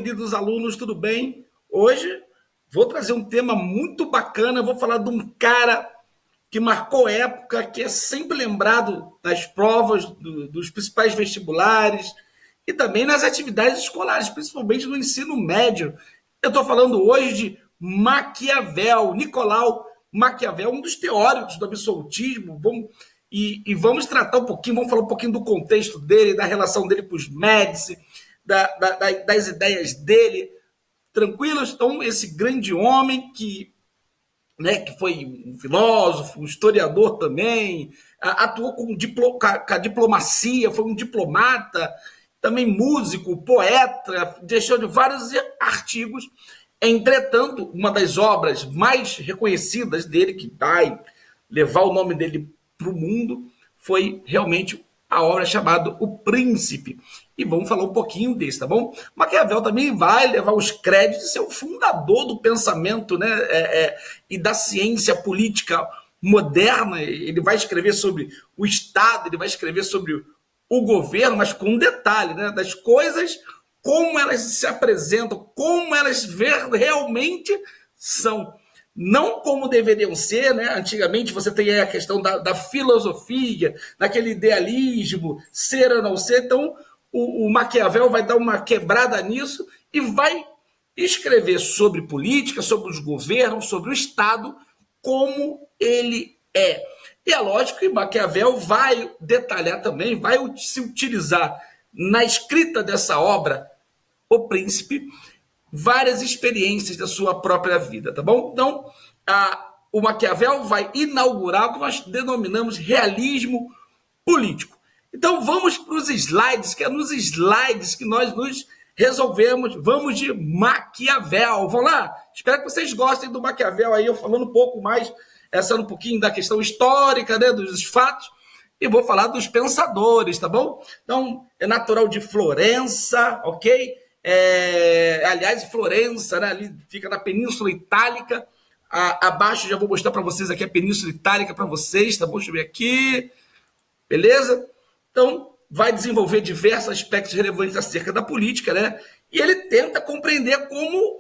Queridos alunos, tudo bem? Hoje vou trazer um tema muito bacana. Vou falar de um cara que marcou época, que é sempre lembrado nas provas dos principais vestibulares e também nas atividades escolares, principalmente no ensino médio. Eu estou falando hoje de Maquiavel, Nicolau Maquiavel, um dos teóricos do absolutismo. Vamos tratar um pouquinho, vamos falar um pouquinho do contexto dele, da relação dele com os Médici, das ideias dele, tranquilos. Então, esse grande homem que foi um filósofo, um historiador também, atuou com a diplomacia, foi um diplomata, também músico, poeta, deixou de vários artigos. Entretanto, uma das obras mais reconhecidas dele, que vai levar o nome dele para o mundo, foi realmente a obra chamada O Príncipe. E vamos falar um pouquinho desse, tá bom? Maquiavel também vai levar os créditos de ser o fundador do pensamento, né, e da ciência política moderna. Ele vai escrever sobre o Estado, ele vai escrever sobre o governo, mas com um detalhe, né, das coisas, como elas se apresentam, como elas realmente são. Não como deveriam ser, né? Antigamente você tem a questão da filosofia, daquele idealismo, ser ou não ser. Então, o Maquiavel vai dar uma quebrada nisso e vai escrever sobre política, sobre os governos, sobre o Estado, como ele é. E é lógico que Maquiavel vai detalhar também, vai se utilizar na escrita dessa obra, O Príncipe, várias experiências da sua própria vida, tá bom? Então, o Maquiavel vai inaugurar o que nós denominamos realismo político. Então, vamos para os slides, que é nos slides que nós nos resolvemos. Vamos de Maquiavel. Vamos lá? Espero que vocês gostem do Maquiavel aí, eu falando um pouco mais, um pouquinho da questão histórica, né, dos fatos, e vou falar dos pensadores, tá bom? Então, é natural de Florença, ok? Aliás, Florença, né, ali fica na Península Itálica. Abaixo já vou mostrar para vocês aqui a Península Itálica para vocês, tá bom? Deixa eu ver aqui. Beleza? Então, vai desenvolver diversos aspectos relevantes acerca da política, né? E ele tenta compreender como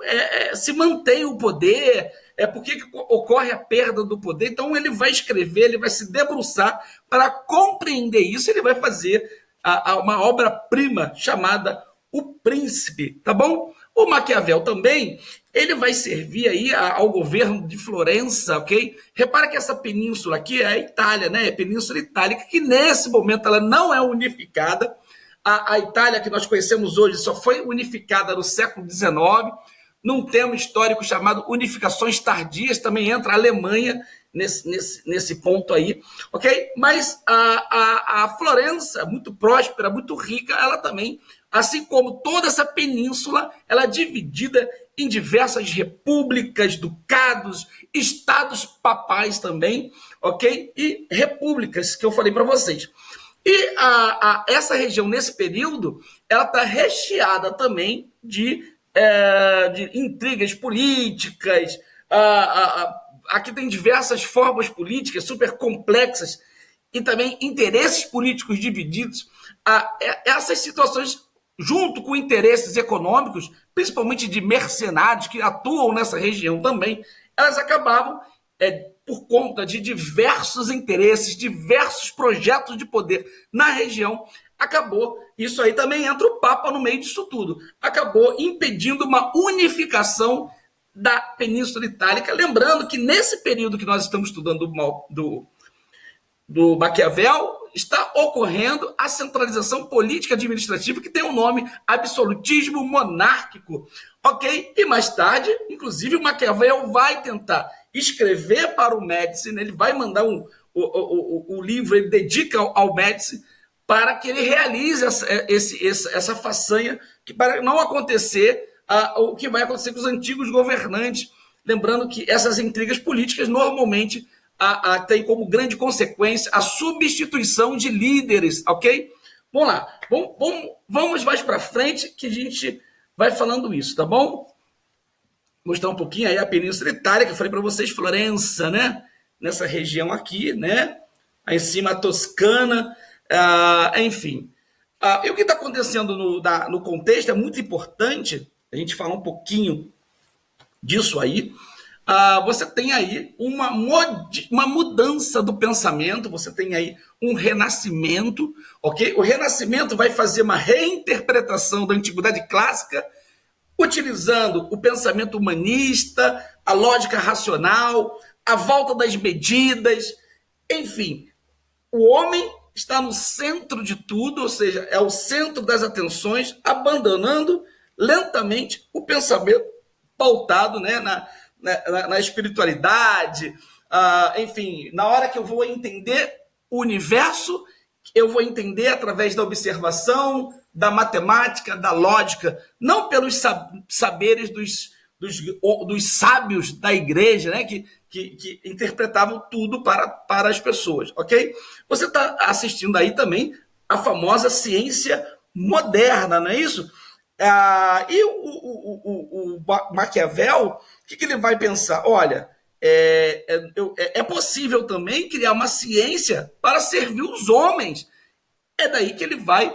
se mantém o poder, por que ocorre a perda do poder. Então, ele vai escrever, ele vai se debruçar para compreender isso. Ele vai fazer uma obra-prima chamada O Príncipe, tá bom? O Maquiavel também, ele vai servir aí ao governo de Florença, ok? Repara que essa península aqui é a Itália, né? É a Península Itálica, que nesse momento ela não é unificada. A Itália que nós conhecemos hoje só foi unificada no século XIX, num tema histórico chamado unificações tardias. Também entra a Alemanha nesse ponto aí, ok? Mas a Florença, muito próspera, muito rica, ela também, assim como toda essa península, ela é dividida em diversas repúblicas, ducados, estados papais também, ok? E repúblicas, que eu falei para vocês. E essa região, nesse período, ela está recheada também de intrigas políticas. Aqui tem diversas formas políticas super complexas e também interesses políticos divididos. Essas situações, junto com interesses econômicos, principalmente de mercenários que atuam nessa região também, elas acabavam, por conta de diversos interesses, diversos projetos de poder na região, isso aí também entra o Papa no meio disso tudo, acabou impedindo uma unificação da Península Itálica. Lembrando que nesse período que nós estamos estudando do Maquiavel, está ocorrendo a centralização política administrativa, que tem o nome absolutismo monárquico, ok? E mais tarde, inclusive, o Maquiavel vai tentar escrever para o Médici, né? Ele vai mandar o livro, ele dedica ao Médici, para que ele realize essa façanha, que para não acontecer o que vai acontecer com os antigos governantes. Lembrando que essas intrigas políticas normalmente tem como grande consequência a substituição de líderes, ok? Vamos lá, vamos mais para frente que a gente vai falando isso, tá bom? Mostrar um pouquinho aí a Península Itálica, que eu falei para vocês, Florença, né? Nessa região aqui, né? Aí em cima a Toscana, enfim. E o que está acontecendo no contexto é muito importante, a gente falar um pouquinho disso aí, você tem aí uma mudança do pensamento, você tem aí um renascimento, ok? O renascimento vai fazer uma reinterpretação da antiguidade clássica, utilizando o pensamento humanista, a lógica racional, a volta das medidas, enfim, o homem está no centro de tudo, ou seja, é o centro das atenções, abandonando lentamente o pensamento pautado, né, na espiritualidade, enfim, na hora que eu vou entender o universo, eu vou entender através da observação, da matemática, da lógica, não pelos saberes dos sábios da igreja, né, que interpretavam tudo para as pessoas, ok? Você está assistindo aí também a famosa ciência moderna, não é isso? E o Maquiavel, o que ele vai pensar? Olha, é possível também criar uma ciência para servir os homens. É daí que ele vai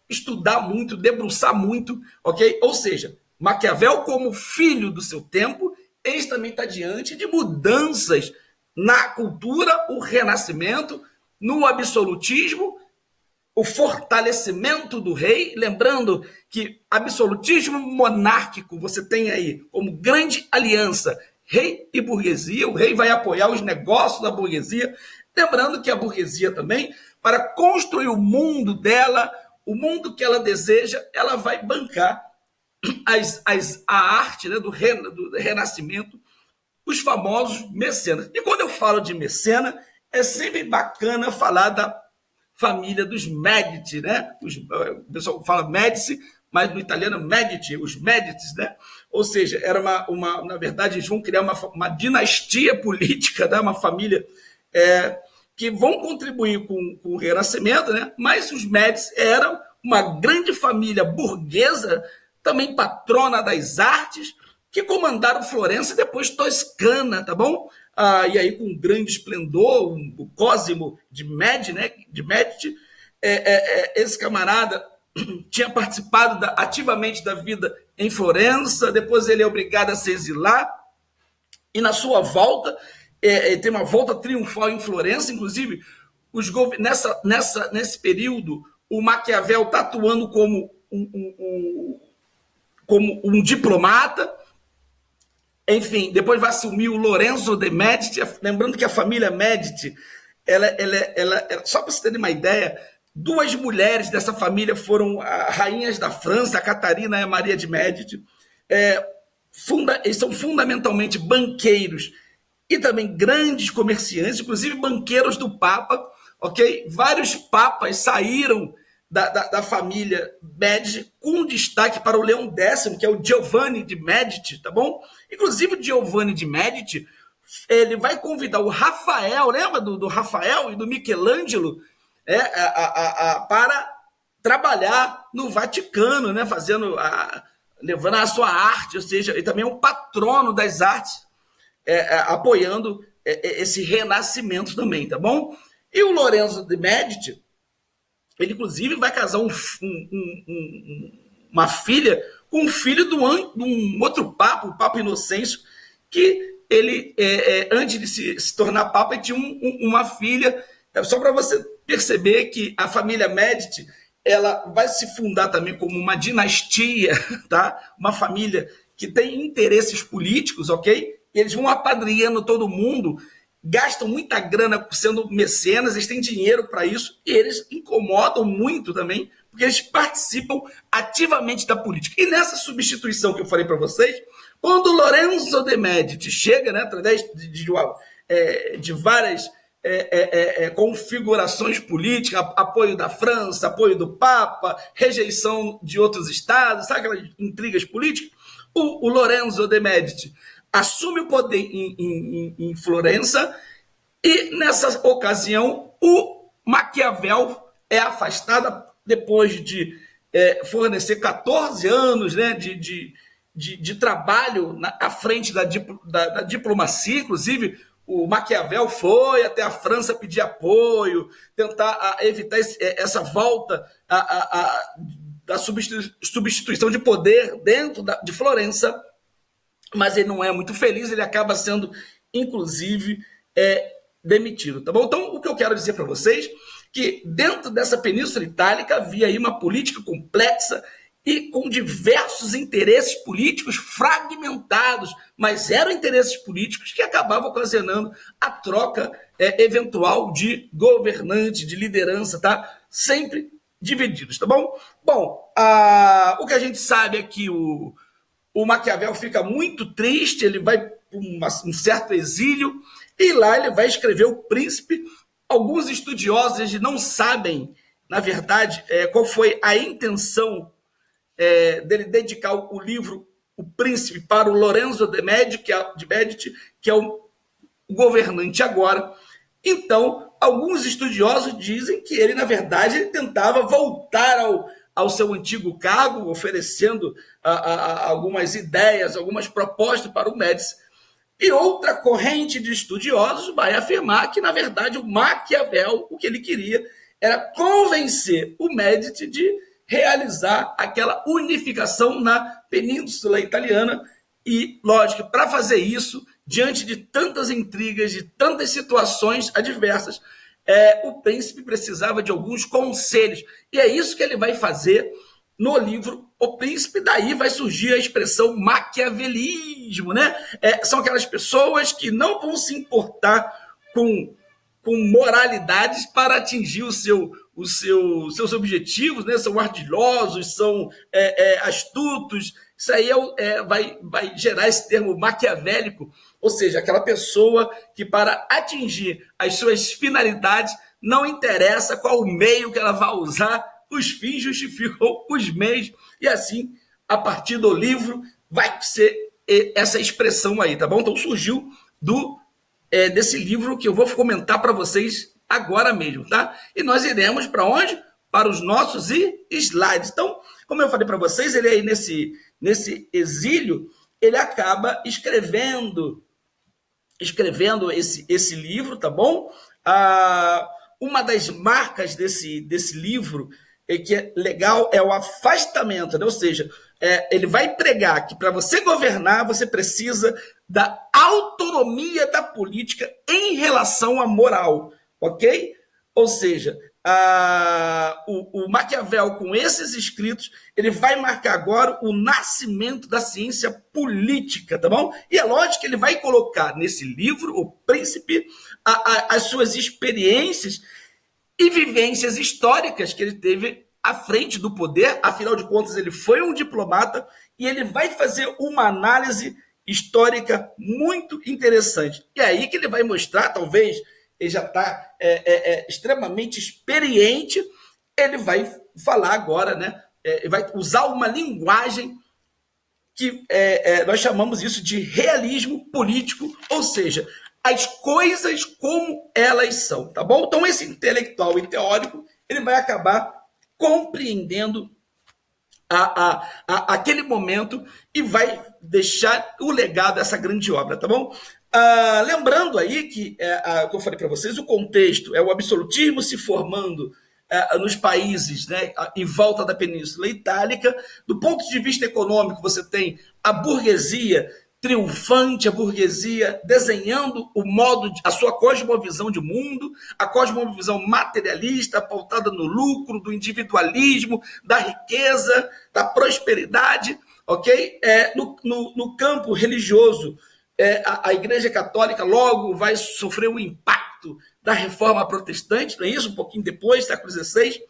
estudar muito, debruçar muito, ok? Ou seja, Maquiavel, como filho do seu tempo, eles também está diante de mudanças na cultura, o renascimento, no absolutismo, o fortalecimento do rei, lembrando que absolutismo monárquico você tem aí como grande aliança rei e burguesia, o rei vai apoiar os negócios da burguesia, lembrando que a burguesia também, para construir o mundo dela, o mundo que ela deseja, ela vai bancar a arte, né, do renascimento, os famosos mecenas. E quando eu falo de mecena, é sempre bacana falar da família dos Medici, né? O pessoal fala Medici, mas no italiano Medici, os Medici, né? Ou seja, era na verdade, eles vão criar uma dinastia política, né? Uma família que vão contribuir com o Renascimento, né? Mas os Medici eram uma grande família burguesa, também patrona das artes, que comandaram Florença e depois Toscana, tá bom? E aí com grande esplendor, o Cosimo de Medici, esse camarada tinha participado ativamente da vida em Florença, depois ele é obrigado a se exilar, e na sua volta, tem uma volta triunfal em Florença, inclusive, nesse período, o Maquiavel está atuando como um diplomata. Enfim, depois vai assumir o Lorenzo de Medici, lembrando que a família Medici, só para você ter uma ideia, duas mulheres dessa família foram rainhas da França, a Catarina e a Maria de Medici. Eles são fundamentalmente banqueiros e também grandes comerciantes, inclusive banqueiros do Papa, ok? Vários papas saíram da família Medici, com destaque para o Leão X, que é o Giovanni de Medici, tá bom? Inclusive o Giovanni de Medici, ele vai convidar o Rafael, lembra do Rafael e do Michelangelo, para trabalhar no Vaticano, né? Levando a sua arte, ou seja, ele também é um patrono das artes, apoiando esse renascimento também, tá bom? E o Lorenzo de Medici, ele, inclusive, vai casar uma filha com um filho de um outro papa, o Papa Inocêncio, que ele, antes de se tornar papa, ele tinha uma filha. Só para você perceber que a família Medici, ela vai se fundar também como uma dinastia, tá? Uma família que tem interesses políticos, ok? Eles vão apadrinhando todo mundo, gastam muita grana sendo mecenas, eles têm dinheiro para isso, e eles incomodam muito também, porque eles participam ativamente da política. E nessa substituição que eu falei para vocês, quando Lorenzo de Medici chega, né, através de várias configurações políticas, apoio da França, apoio do Papa, rejeição de outros estados, sabe aquelas intrigas políticas? O Lorenzo de Medici assume o poder em Florença, e nessa ocasião o Maquiavel é afastado depois de fornecer 14 anos, né, de trabalho à frente da diplomacia. Inclusive o Maquiavel foi até a França pedir apoio, tentar evitar essa volta da substituição de poder dentro de Florença, mas ele não é muito feliz, ele acaba sendo, inclusive, demitido, tá bom? Então, o que eu quero dizer para vocês, que dentro dessa Península Itálica havia aí uma política complexa e com diversos interesses políticos fragmentados, mas eram interesses políticos que acabavam ocasionando a troca eventual de governante, de liderança, tá? Sempre divididos, tá bom? Bom, o que a gente sabe é que o Maquiavel fica muito triste, ele vai para um certo exílio, e lá ele vai escrever O Príncipe. Alguns estudiosos eles não sabem, na verdade, qual foi a intenção dele dedicar o livro O Príncipe para o Lorenzo de Medici, que é o governante agora. Então, alguns estudiosos dizem que ele, na verdade, ele tentava voltar ao seu antigo cargo, oferecendo algumas ideias, algumas propostas para o Médici. E outra corrente de estudiosos vai afirmar que, na verdade, o Maquiavel, o que ele queria era convencer o Médici de realizar aquela unificação na Península Italiana. E, lógico, para fazer isso, diante de tantas intrigas, de tantas situações adversas, o príncipe precisava de alguns conselhos. E é isso que ele vai fazer no livro O Príncipe. Daí vai surgir a expressão maquiavelismo, né? São aquelas pessoas que não vão se importar com moralidades para atingir os seus objetivos, né? São ardilosos, são astutos. Isso aí vai gerar esse termo maquiavélico, ou seja, aquela pessoa que, para atingir as suas finalidades, não interessa qual o meio que ela vai usar, os fins justificam os meios, e assim, a partir do livro, vai ser essa expressão aí, tá bom? Então surgiu desse livro que eu vou comentar para vocês agora mesmo, tá? E nós iremos para onde? Para os nossos slides. Então, como eu falei para vocês, ele aí nesse exílio, ele acaba escrevendo esse livro, tá bom? Uma das marcas desse livro que é legal é o afastamento, né? Ou seja, ele vai pregar que para você governar, você precisa da autonomia da política em relação à moral, ok? Ou seja, o Maquiavel, com esses escritos, ele vai marcar agora o nascimento da ciência política, tá bom? E é lógico que ele vai colocar nesse livro, O Príncipe, as suas experiências e vivências históricas que ele teve à frente do poder. Afinal de contas, ele foi um diplomata e ele vai fazer uma análise histórica muito interessante. E é aí que ele vai mostrar, talvez, ele já está extremamente experiente, ele vai falar agora, né? Vai usar uma linguagem que nós chamamos isso de realismo político, ou seja, as coisas como elas são, tá bom? Então, esse intelectual e teórico, ele vai acabar compreendendo aquele momento e vai deixar o legado dessa grande obra, tá bom? Lembrando aí que, que eu falei para vocês, o contexto é o absolutismo se formando nos países, né, em volta da Península Itálica. Do ponto de vista econômico, você tem a burguesia triunfante, a burguesia desenhando a sua cosmovisão de mundo, a cosmovisão materialista, pautada no lucro, do individualismo, da riqueza, da prosperidade, ok? No campo religioso, a Igreja Católica logo vai sofrer um impacto da Reforma Protestante, não é isso? Um pouquinho depois, século XVI.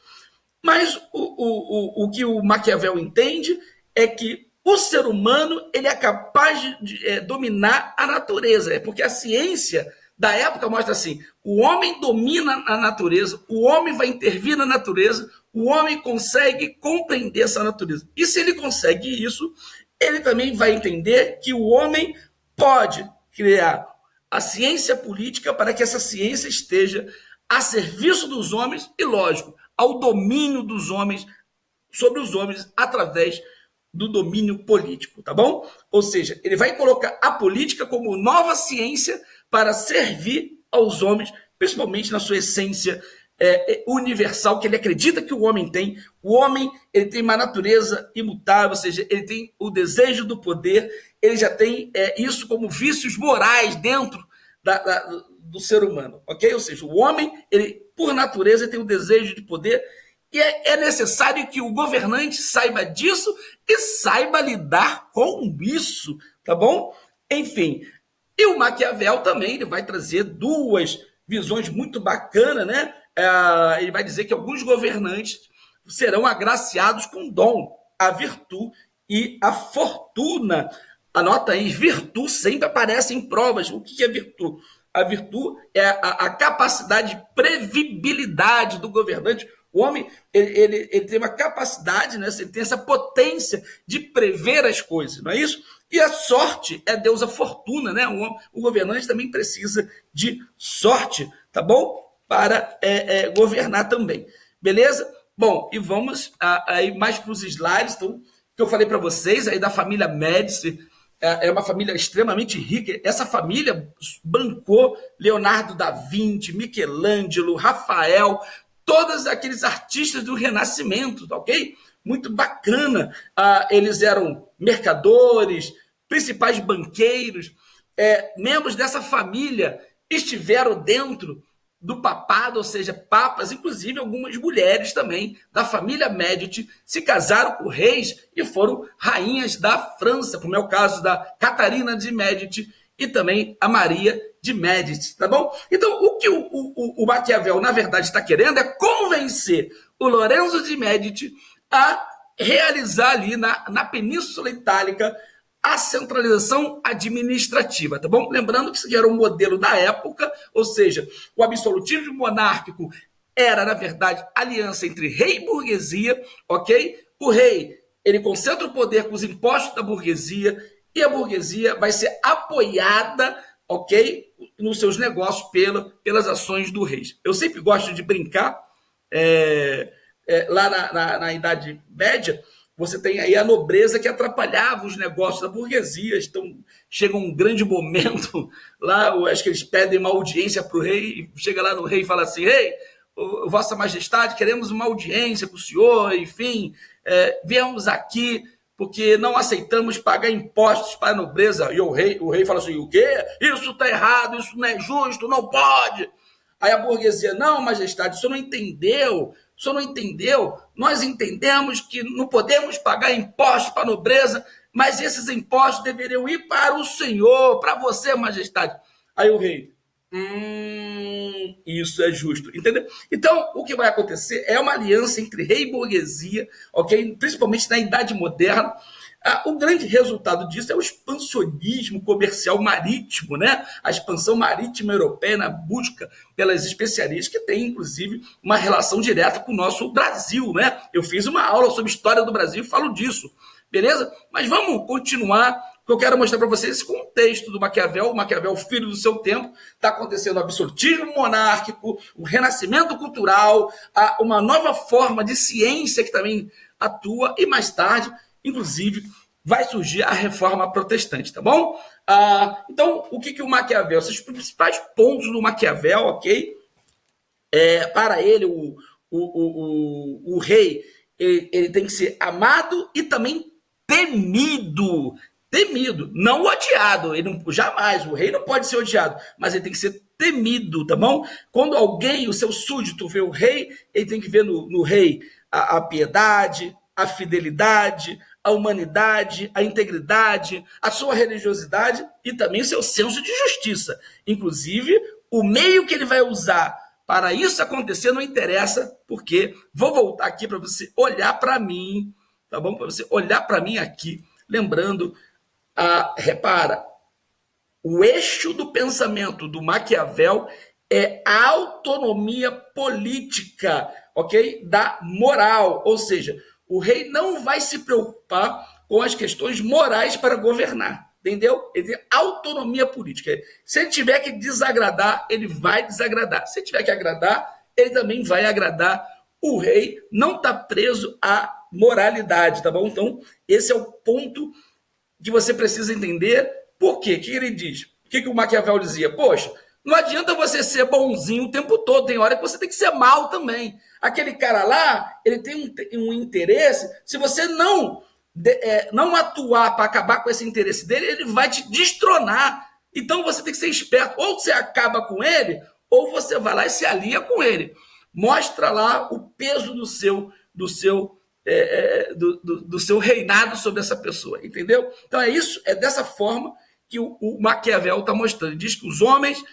Mas o que o Maquiavel entende é que o ser humano ele é capaz de dominar a natureza, porque a ciência da época mostra assim: o homem domina a natureza, o homem vai intervir na natureza, o homem consegue compreender essa natureza. E se ele consegue isso, ele também vai entender que o homem pode criar a ciência política para que essa ciência esteja a serviço dos homens e, lógico, ao domínio dos homens sobre os homens através do domínio político, tá bom? Ou seja, ele vai colocar a política como nova ciência para servir aos homens, principalmente na sua essência universal que ele acredita que o homem tem. O homem, ele tem uma natureza imutável, ou seja, ele tem o desejo do poder, ele já tem isso como vícios morais dentro do ser humano, ok? Ou seja, o homem, ele, por natureza, tem o desejo de poder e é necessário que o governante saiba disso e saiba lidar com isso, tá bom? Enfim, e o Maquiavel também, ele vai trazer duas visões muito bacanas, né? Ele vai dizer que alguns governantes serão agraciados com dom, a virtude e a fortuna. Anota aí, virtude sempre aparece em provas. O que é virtude? A virtude é a capacidade de previsibilidade do governante. O homem ele tem uma capacidade, né? Ele tem essa potência de prever as coisas, não é isso? E a sorte é a deusa fortuna, né? O governante também precisa de sorte, tá bom? Para governar também, beleza? Bom, e vamos aí mais para os slides, então, que eu falei para vocês aí da família Médici. É uma família extremamente rica. Essa família bancou Leonardo da Vinci, Michelangelo, Rafael, todos aqueles artistas do Renascimento, tá ok? Muito bacana. Eles eram mercadores, principais banqueiros, membros dessa família estiveram dentro do papado, ou seja, papas, inclusive algumas mulheres também da família Médici se casaram com reis e foram rainhas da França, como é o caso da Catarina de Médici e também a Maria de Médici, tá bom? Então, o que o Maquiavel, na verdade, está querendo é convencer o Lorenzo de Médici a realizar ali na Península Itálica a centralização administrativa, tá bom? Lembrando que isso aqui era um modelo da época, ou seja, o absolutismo monárquico era, na verdade, aliança entre rei e burguesia, ok? O rei, ele concentra o poder com os impostos da burguesia e a burguesia vai ser apoiada, ok? Nos seus negócios pelas ações do rei. Eu sempre gosto de brincar, lá na Idade Média, você tem aí a nobreza que atrapalhava os negócios da burguesia. Então, chega um grande momento lá, eu acho que eles pedem uma audiência para o rei, chega lá no rei e fala assim: rei, Vossa Majestade, queremos uma audiência com o senhor, enfim, viemos aqui porque não aceitamos pagar impostos para a nobreza. E o rei fala assim: o quê? Isso está errado, isso não é justo, não pode. Aí a burguesia: não, majestade, o senhor não entendeu. O senhor não entendeu? Nós entendemos que não podemos pagar impostos para a nobreza, mas esses impostos deveriam ir para o senhor, para você, majestade. Aí o rei: isso é justo, entendeu? Então, o que vai acontecer é uma aliança entre rei e burguesia, ok? Principalmente na Idade Moderna. O grande resultado disso é o expansionismo comercial marítimo, né? A expansão marítima europeia na busca pelas especiarias, que tem, inclusive, uma relação direta com o nosso Brasil, né? Eu fiz uma aula sobre história do Brasil e falo disso, beleza? Mas vamos continuar, porque eu quero mostrar para vocês esse contexto do Maquiavel. O Maquiavel, filho do seu tempo, está acontecendo o absolutismo monárquico, o renascimento cultural, uma nova forma de ciência que também atua, e mais tarde, inclusive, vai surgir a reforma protestante, tá bom? Então, o que o Maquiavel, esses principais pontos do Maquiavel, ok? Para ele, o rei, ele tem que ser amado e também temido. Temido, não odiado. Ele não, jamais, o rei não pode ser odiado, mas ele tem que ser temido, tá bom? Quando alguém, o seu súdito, vê o rei, ele tem que ver no rei a piedade, a fidelidade, a humanidade, a integridade, a sua religiosidade e também o seu senso de justiça. Inclusive, o meio que ele vai usar para isso acontecer não interessa, porque vou voltar aqui para você olhar para mim, tá bom? Para você olhar para mim aqui, lembrando, repara, o eixo do pensamento do Maquiavel é a autonomia política, ok? Da moral, ou seja, o rei não vai se preocupar com as questões morais para governar, entendeu? Ele tem autonomia política. Se ele tiver que desagradar, ele vai desagradar. Se ele tiver que agradar, ele também vai agradar. O rei não está preso à moralidade, tá bom? Então, esse é o ponto que você precisa entender. Por quê? O que ele diz? O que o Maquiavel dizia? Poxa, Não adianta você ser bonzinho o tempo todo, tem hora que você tem que ser mal também. Aquele cara lá, ele tem um interesse, se você não atuar para acabar com esse interesse dele, ele vai te destronar. Então você tem que ser esperto, ou você acaba com ele, ou você vai lá e se alia com ele. Mostra lá o peso do seu reinado sobre essa pessoa, entendeu? Então é isso, é dessa forma que o Maquiavel está mostrando. Ele diz que os homens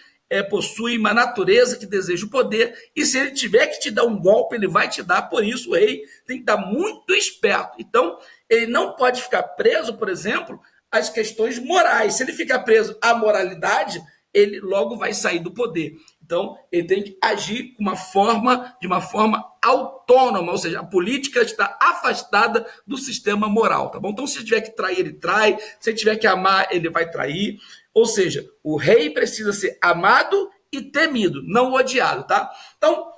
possuem uma natureza que deseja o poder, e se ele tiver que te dar um golpe, ele vai te dar. Por isso o rei tem que estar muito esperto. Então, ele não pode ficar preso, por exemplo, às questões morais. Se ele ficar preso à moralidade, ele logo vai sair do poder. Então, ele tem que agir de uma forma autônoma, ou seja, a política está afastada do sistema moral, tá bom? Então, se tiver que trair, ele trai, se tiver que amar, ele vai trair. Ou seja, o rei precisa ser amado e temido, não odiado, tá? Então,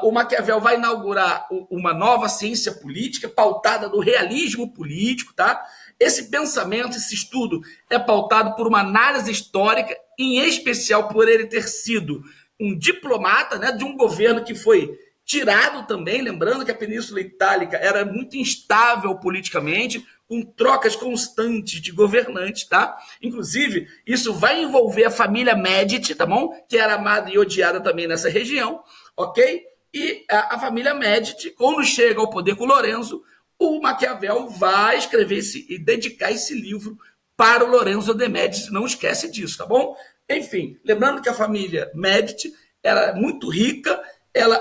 o Maquiavel vai inaugurar uma nova ciência política pautada no realismo político, tá? Esse pensamento, esse estudo é pautado por uma análise histórica, em especial por ele ter sido um diplomata, né, de um governo que foi tirado também, lembrando que a Península Itálica era muito instável politicamente, com trocas constantes de governantes, tá? Inclusive, isso vai envolver a família Médici, tá bom? Que era amada e odiada também nessa região, ok? E a família Médici, quando chega ao poder com Lorenzo, o Maquiavel vai escrever e dedicar esse livro para o Lorenzo de Médici, não esquece disso, tá bom? Enfim, lembrando que a família Médici era muito rica, ela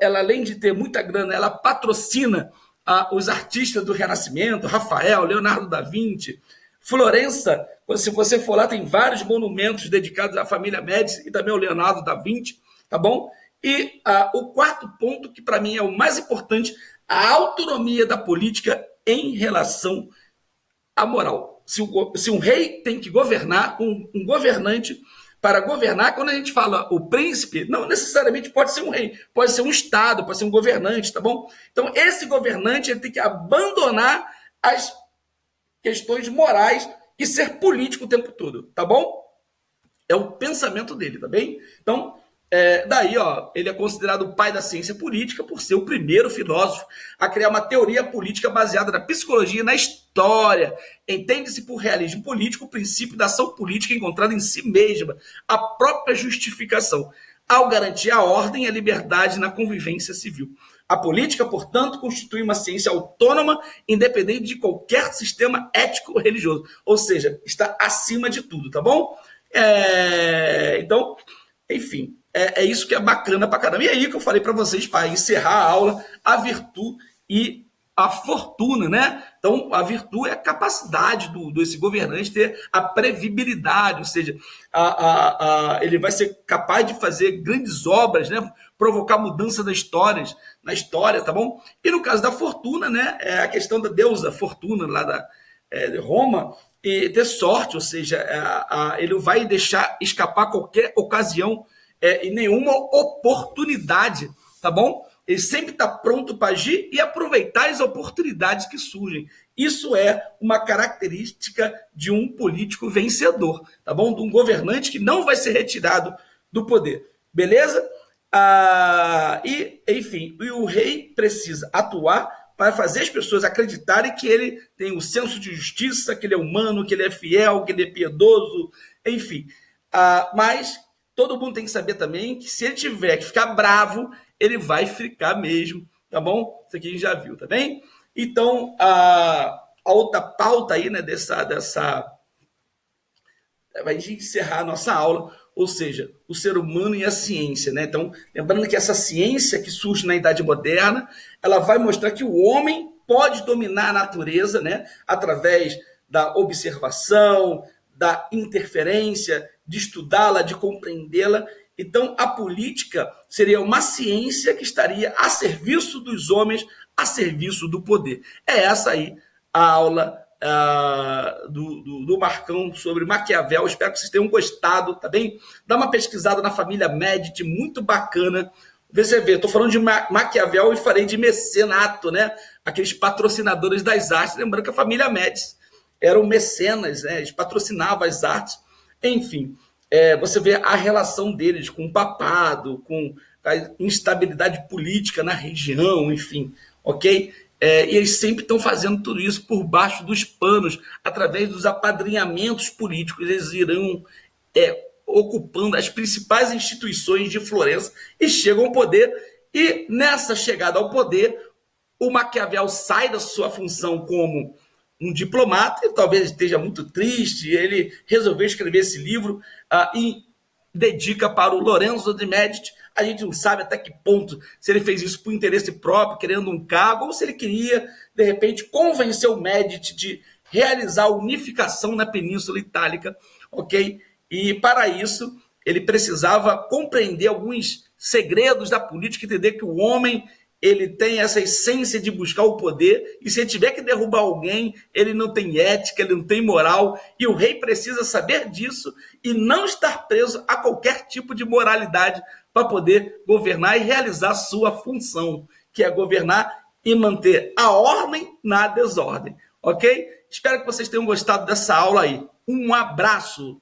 além de ter muita grana, ela patrocina os artistas do Renascimento, Rafael, Leonardo da Vinci, Florença. Se você for lá, tem vários monumentos dedicados à família Médici e também ao Leonardo da Vinci, tá bom? E o quarto ponto, que para mim é o mais importante, a autonomia da política em relação à moral. Se um rei tem que governar, um governante, para governar, quando a gente fala o príncipe, não necessariamente pode ser um rei, pode ser um estado, pode ser um governante, tá bom? Então, esse governante ele tem que abandonar as questões morais e ser político o tempo todo, tá bom? É o pensamento dele, tá bem? Então, daí, ele é considerado o pai da ciência política por ser o primeiro filósofo a criar uma teoria política baseada na psicologia e na história. Entende-se por realismo político o princípio da ação política encontrada em si mesma, a própria justificação, ao garantir a ordem e a liberdade na convivência civil. A política, portanto, constitui uma ciência autônoma, independente de qualquer sistema ético ou religioso. Ou seja, está acima de tudo, tá bom? Então, enfim, é isso que é bacana pra caramba. E aí que eu falei para vocês, para encerrar a aula, a virtude e a fortuna, né? Então, a virtude é a capacidade desse governante ter a previsibilidade, ou seja, ele vai ser capaz de fazer grandes obras, né? Provocar mudança na história, tá bom? E no caso da fortuna, né? É a questão da deusa Fortuna, lá de Roma, e ter sorte, ou seja, ele vai deixar escapar qualquer ocasião e nenhuma oportunidade, tá bom? Ele sempre está pronto para agir e aproveitar as oportunidades que surgem. Isso é uma característica de um político vencedor, tá bom? De um governante que não vai ser retirado do poder, beleza? Enfim, o rei precisa atuar para fazer as pessoas acreditarem que ele tem o senso de justiça, que ele é humano, que ele é fiel, que ele é piedoso, enfim. Mas todo mundo tem que saber também que se ele tiver que ficar bravo, ele vai ficar mesmo, tá bom? Isso aqui a gente já viu, tá bem? Então, a outra pauta aí, né, vai encerrar a nossa aula, ou seja, o ser humano e a ciência, né? Então, lembrando que essa ciência que surge na Idade Moderna, ela vai mostrar que o homem pode dominar a natureza, né? Através da observação, da interferência, de estudá-la, de compreendê-la. Então, a política seria uma ciência que estaria a serviço dos homens, a serviço do poder. É essa aí a aula do Marcão sobre Maquiavel. Espero que vocês tenham gostado, tá bem? Dá uma pesquisada na família Médici, muito bacana. Você vê, estou falando de Maquiavel e falei de mecenato, né? Aqueles patrocinadores das artes. Lembrando que a família Médici eram mecenas, né? Eles patrocinavam as artes. Enfim, você vê a relação deles com o papado, com a instabilidade política na região, enfim, ok? E eles sempre estão fazendo tudo isso por baixo dos panos, através dos apadrinhamentos políticos. Eles irão ocupando as principais instituições de Florença e chegam ao poder. E nessa chegada ao poder, o Maquiavel sai da sua função como um diplomata, e talvez esteja muito triste, ele resolveu escrever esse livro e dedica para o Lorenzo de Medici. A gente não sabe até que ponto, se ele fez isso por interesse próprio, querendo um cargo, ou se ele queria, de repente, convencer o Medici de realizar a unificação na Península Itálica, ok? E para isso, ele precisava compreender alguns segredos da política, entender que o homem ele tem essa essência de buscar o poder, e se ele tiver que derrubar alguém, ele não tem ética, ele não tem moral, e o rei precisa saber disso e não estar preso a qualquer tipo de moralidade para poder governar e realizar sua função, que é governar e manter a ordem na desordem, ok? Espero que vocês tenham gostado dessa aula aí. Um abraço!